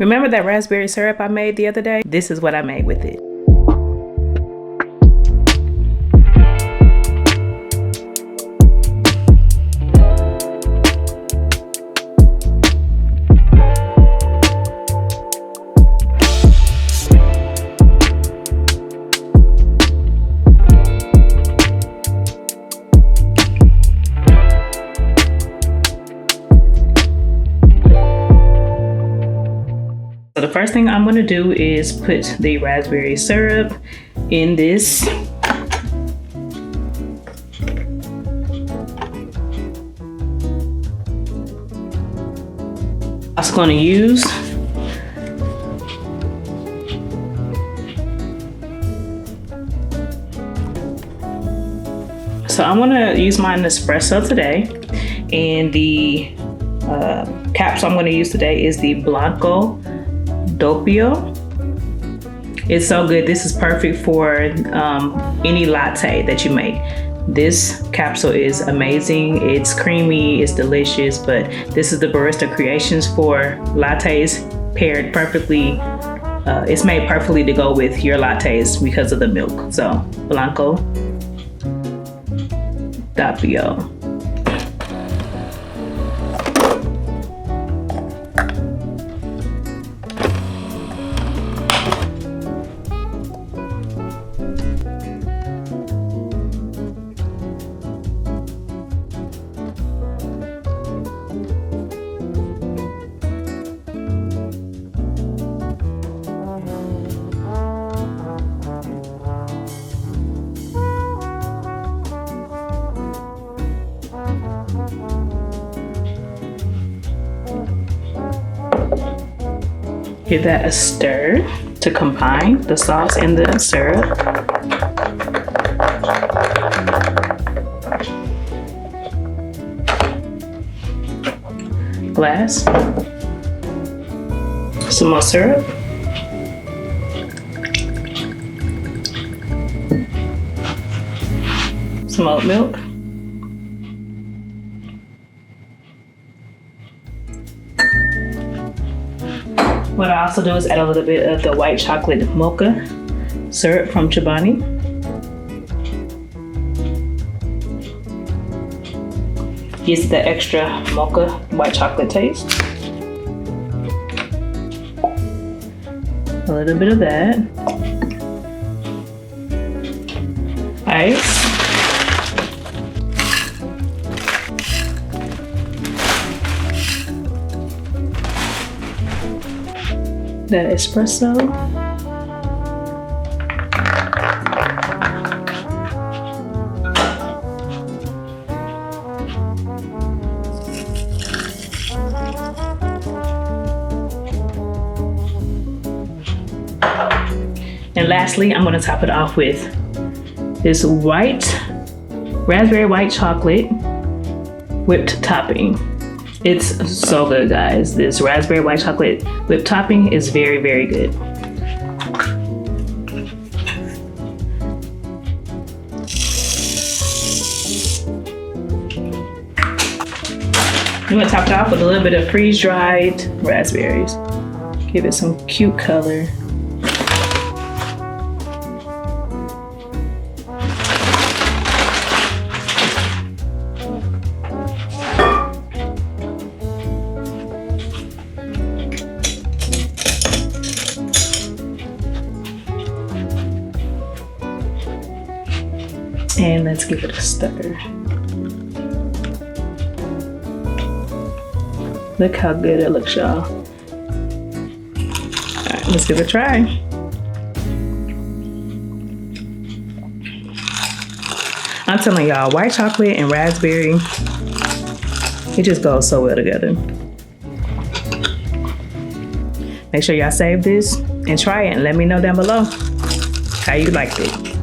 Remember that raspberry syrup I made the other day? This is what I made with it. So the first thing I'm going to do is put the raspberry syrup in this I'm also going to use I'm going to use my Nespresso today, and the capsule I'm going to use today is the Blanco Doppio. It's so good. This is perfect for any latte that you make. This capsule is amazing. It's creamy, it's delicious, but this is the Barista Creations for lattes, paired perfectly. It's made perfectly to go with your lattes because of the milk. So Blanco Doppio. Give that a stir to combine the sauce and the syrup. Glass. Some more syrup. Some oat milk. What I also do is add a little bit of the white chocolate mocha syrup from Chobani. Gives the extra mocha white chocolate taste. A little bit of that. Ice. That espresso. And lastly, I'm going to top it off with this raspberry white chocolate whipped topping. It's so good, guys. This raspberry white chocolate whipped topping is very, very good. I'm gonna top it off with a little bit of freeze-dried raspberries. Give it some cute color. And let's give it a stir. Look how good it looks, y'all. All right, let's give it a try. I'm telling y'all, white chocolate and raspberry, it just goes so well together. Make sure y'all save this and try it and let me know down below how you liked it.